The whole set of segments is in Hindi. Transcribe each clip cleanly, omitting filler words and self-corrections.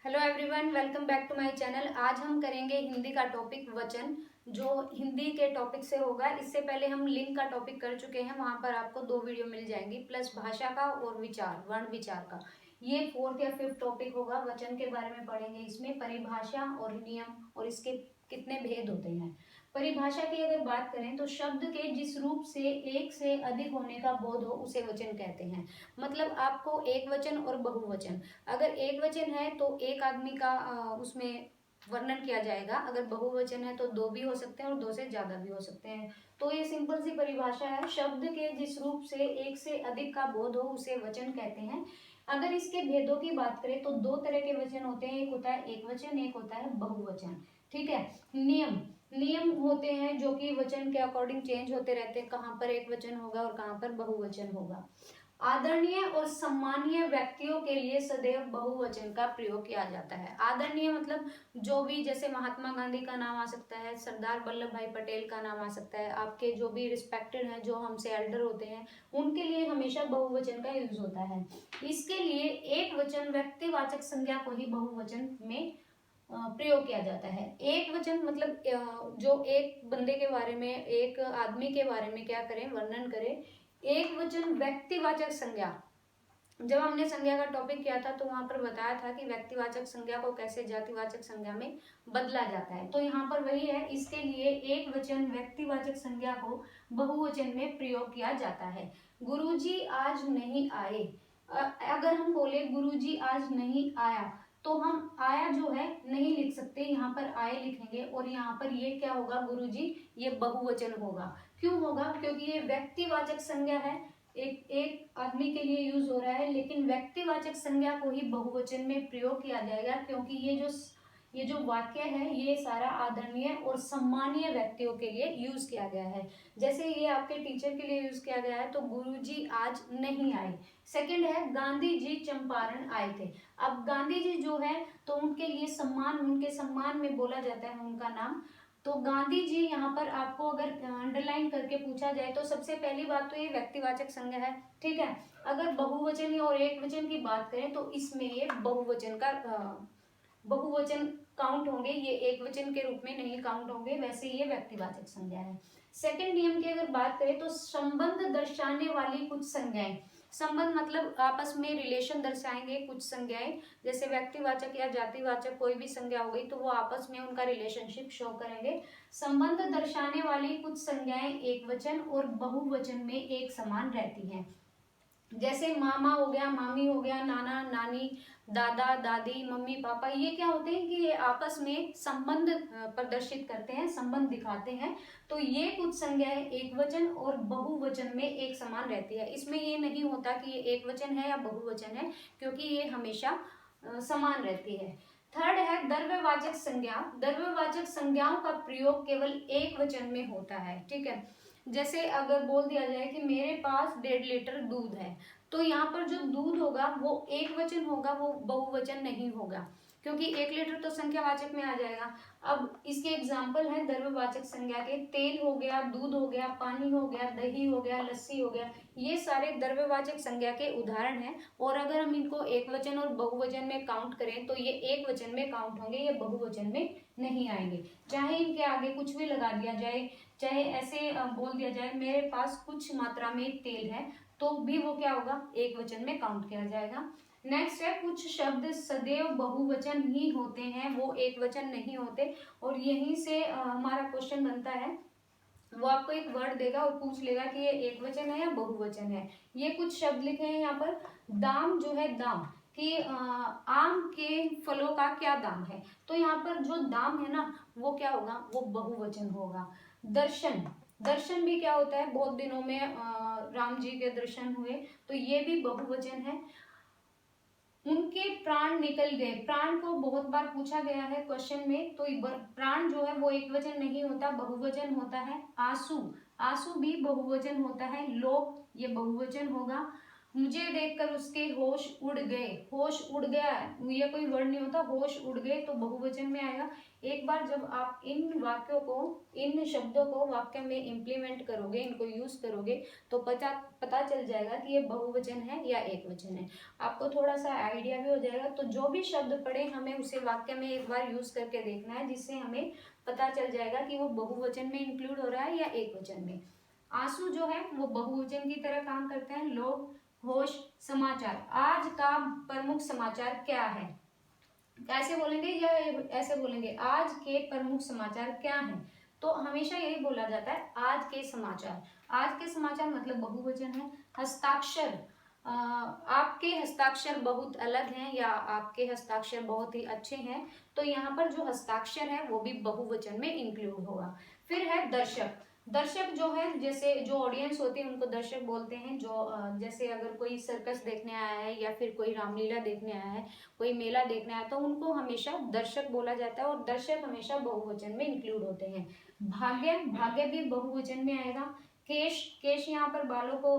Hello everyone, welcome back to my channel. आज हम करेंगे हिंदी का टॉपिक वचन, जो हिंदी के टॉपिक से होगा। इससे पहले हम लिंग का टॉपिक कर चुके हैं, वहां पर आपको 2 वीडियो मिल जाएंगी, प्लस भाषा का और विचार, वर्ण विचार का। ये 4th या 5th टॉपिक होगा। वचन के बारे में पढ़ेंगे, इसमें परिभाषा और नियम और इसके कितने भेद होते हैं। परिभाषा की अगर बात करें तो शब्द के जिस रूप से एक से अधिक होने का बोध हो उसे वचन कहते हैं। मतलब आपको एक वचन और बहुवचन, अगर एक वचन है तो एक आदमी का उसमें वर्णन किया जाएगा। अगर बहुवचन है तो 2 भी हो सकते हैं और 2 से ज्यादा भी हो सकते हैं। तो ये सिंपल सी परिभाषा है। शब्द के जिस रूप से एक से अधिक का बोध हो उसे वचन कहते हैं। अगर इसके भेदों की बात करें तो 2 तरह के वचन होते हैं, एक होता है एक वचन, एक होता है बहुवचन। ठीक है। नियम नियम होते हैं जो कि वचन के अकॉर्डिंग चेंज होते रहते हैं, कहाँ पर एक वचन होगा और कहाँ पर बहुवचन होगा। आदरणीय और सम्मानीय व्यक्तियों के लिए सदैव बहुवचन का प्रयोग किया जाता है। आदरणीय मतलब जो भी, जैसे महात्मा गांधी का नाम आ सकता है, सरदार वल्लभ भाई पटेल का नाम आ सकता है, आपके जो भी रिस्पेक्टेड हैं, जो हमसे एल्डर होते हैं, उनके लिए हमेशा बहुवचन का यूज होता है। इसके लिए एक वचन व्यक्तिवाचक संज्ञा को ही बहुवचन में प्रयोग किया जाता है। एक वचन मतलब जो एक बंदे के बारे में, एक आदमी के बारे में क्या करें, वर्णन करें। एक वचन व्यक्तिवाचक संज्ञा, जब हमने संज्ञा का टॉपिक किया था तो वहां पर बताया था कि व्यक्तिवाचक संज्ञा को कैसे जातिवाचक संज्ञा में बदला जाता है। तो यहाँ पर वही है, इसके लिए एक वचन व्यक्तिवाचक संज्ञा को बहुवचन में प्रयोग किया जाता है। गुरुजी आज नहीं आए, अगर हम बोले गुरुजी आज नहीं आया तो हम आया जो है नहीं लिख सकते, यहाँ पर आए लिखेंगे और यहाँ पर ये क्या होगा, गुरुजी, ये बहुवचन होगा। क्यों होगा? क्योंकि ये व्यक्तिवाचक संज्ञा है, एक आदमी के लिए यूज हो रहा है, लेकिन व्यक्तिवाचक संज्ञा को ही बहुवचन में प्रयोग किया जाएगा, क्योंकि ये जो वाक्य है ये सारा आदरणीय और सम्मानीय व्यक्तियों के लिए यूज किया गया है। जैसे ये आपके टीचर के लिए यूज किया गया है, तो गुरुजी आज नहीं आए। सेकंड है, गांधी जी चंपारण आए थे। अब गांधी जी जो है तो उनके लिए सम्मान, उनके सम्मान में बोला जाता है उनका नाम। तो गांधी जी यहाँ पर आपको अगर अंडरलाइन करके पूछा जाए तो सबसे पहली बात तो ये व्यक्तिवाचक संज्ञा है। ठीक है। अगर बहुवचन और एक वचन की बात करें तो इसमें ये बहुवचन काउंट होंगे, ये एक वचन के रूप में नहीं काउंट होंगे, वैसे ये व्यक्तिवाचक संज्ञा है। सेकंड नियम की अगर बात करें तो संबंध दर्शाने वाली कुछ संज्ञाएं, संबंध मतलब आपस में रिलेशन दर्शाएंगे कुछ संज्ञाएं, जैसे व्यक्तिवाचक या जातिवाचक कोई भी संज्ञा हो गई तो वो आपस में उनका रिलेशनशिप शो करेंगे। संबंध दर्शाने वाली कुछ संज्ञाएं एक वचन और बहुवचन में एक समान रहती हैं। जैसे मामा हो गया, मामी हो गया, नाना नानी, दादा दादी, मम्मी पापा, ये क्या होते हैं कि ये आपस में संबंध प्रदर्शित करते हैं, संबंध दिखाते हैं। तो ये कुछ संज्ञाएं एक वचन और बहुवचन में एक समान रहती है। इसमें ये नहीं होता कि ये एक वचन है या बहुवचन है, क्योंकि ये हमेशा समान रहती है। थर्ड है द्रव्यवाचक संज्ञा। द्रव्यवाचक संज्ञाओं का प्रयोग केवल एक वचन में होता है। ठीक है। जैसे अगर बोल दिया जाए कि मेरे पास 1.5 लीटर दूध है, तो यहाँ पर जो दूध होगा वो एक वचन होगा, वो बहुवचन नहीं होगा, क्योंकि 1 लीटर तो संख्यावाचक में आ जाएगा। अब इसके एग्जाम्पल है द्रव्यवाचक संज्ञा के, तेल हो गया, दूध हो गया, पानी हो गया, दही हो गया, लस्सी हो गया, ये सारे द्रव्यवाचक संज्ञा के उदाहरण हैं। और अगर हम इनको एक वचन और बहुवचन में काउंट करें तो ये एक वचन में काउंट होंगे, ये बहुवचन में नहीं आएंगे। चाहे इनके आगे कुछ भी लगा दिया जाए, चाहे ऐसे बोल दिया जाए मेरे पास कुछ मात्रा में तेल है, तो भी वो क्या होगा, एक वचन में काउंट किया जाएगा। नेक्स्ट है, कुछ शब्द सदैव बहुवचन ही होते हैं, वो एक वचन नहीं होते। और यहीं से हमारा क्वेश्चन बनता है, वो आपको एक वर्ड देगा और पूछ लेगा कि ये एक वचन है या बहुवचन है। ये कुछ शब्द लिखे हैं यहाँ पर। दाम जो है, दाम कि आम के फलों का क्या दाम है, तो यहाँ पर जो दाम है ना वो क्या होगा, वो बहुवचन होगा। दर्शन, दर्शन भी क्या होता है, बहुत दिनों में राम जी के दर्शन हुए, तो ये भी बहुवचन है। उनके प्राण निकल गए, प्राण को बहुत बार पूछा गया है क्वेश्चन में, तो प्राण जो है वो एक वचन नहीं होता, बहुवचन होता है। आंसू, आंसू भी बहुवचन होता है। लोग, ये बहुवचन होगा। मुझे देखकर उसके होश उड़ गए। होश उड़ गया, ये कोई वर्ड नहीं होता, होश उड़ गए तो बहुवचन में आएगा। एक बार जब आप इन वाक्यों को, इन शब्दों को वाक्य में इम्प्लीमेंट करोगे, इनको यूज करोगे, तो पता चल जाएगा कि ये बहुवचन है या एकवचन है। आपको थोड़ा सा आइडिया भी हो जाएगा। तो जो भी शब्द पढ़े हमें उसे वाक्य में एक बार यूज करके देखना है, जिससे हमें पता चल जाएगा कि वो बहुवचन में इंक्लूड हो रहा है या एकवचन में। आंसू जो है वो बहुवचन की तरह काम करते हैं। लोग, होश, समाचार। आज का प्रमुख समाचार क्या है? ऐसे बोलेंगे या ऐसे बोलेंगे, आज के प्रमुख समाचार क्या हैं? तो हमेशा यही बोला जाता है, आज के समाचार। आज के समाचार मतलब बहुवचन है। हस्ताक्षर, आपके हस्ताक्षर बहुत अलग हैं या आपके हस्ताक्षर बहुत ही अच्छे हैं, तो यहाँ पर जो हस्ताक्षर है वो भी बहुवचन में इंक्लूड होगा। फिर है दर्शक। दर्शक जो है, जैसे जो ऑडियंस होती है उनको दर्शक बोलते हैं। जो जैसे अगर कोई सर्कस देखने आया है या फिर कोई रामलीला देखने आया है, कोई मेला देखने आया, तो उनको हमेशा दर्शक बोला जाता है और दर्शक हमेशा बहुवचन में इंक्लूड होते हैं। भाग्य, भाग्य भी बहुवचन में आएगा। केश, केश यहाँ पर बालों को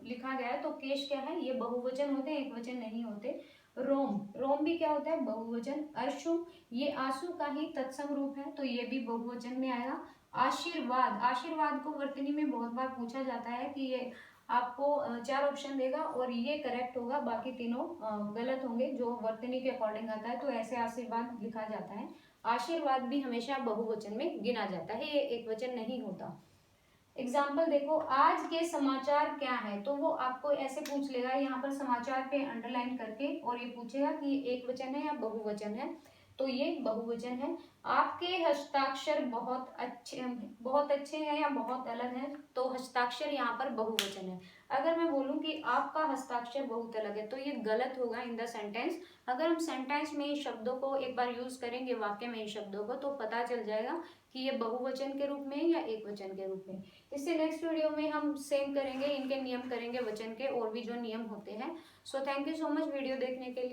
लिखा गया है, तो केश क्या है, ये बहुवचन होते हैं, एकवचन नहीं होते। रोम, रोम भी क्या होता है, बहुवचन। अश्रु, ये आंसू का ही तत्सम रूप है, तो ये भी बहुवचन में आएगा। आशीर्वाद, आशीर्वाद को वर्तनी में बहुत बार पूछा जाता है कि ये आपको 4 ऑप्शन देगा और ये करेक्ट होगा, बाकी तीनों गलत होंगे जो वर्तनी के अकॉर्डिंग आता है, तो ऐसे आशीर्वाद लिखा जाता है। आशीर्वाद भी हमेशा बहुवचन में गिना जाता है, ये एकवचन नहीं होता। एग्जाम्पल देखो, आज के समाचार क्या है, तो वो आपको ऐसे पूछ लेगा, यहाँ पर समाचार पे अंडरलाइन करके, और ये पूछेगा कि ये एकवचन है या बहुवचन है, तो ये बहुवचन है। आपके हस्ताक्षर बहुत अच्छे हैं या बहुत अलग हैं, तो हस्ताक्षर यहाँ पर बहुवचन है। अगर मैं बोलूँ कि आपका हस्ताक्षर बहुत अलग है, तो ये गलत होगा इन द सेंटेंस। अगर हम सेंटेंस में इस शब्दों को एक बार यूज करेंगे, वाक्य में इन शब्दों को, तो पता चल जाएगा कि ये बहुवचन के रूप में या एकवचन के रूप में। इससे नेक्स्ट वीडियो में हम सेम करेंगे, इनके नियम करेंगे वचन के, और भी जो नियम होते हैं। So thank you so much video देखने के लिए।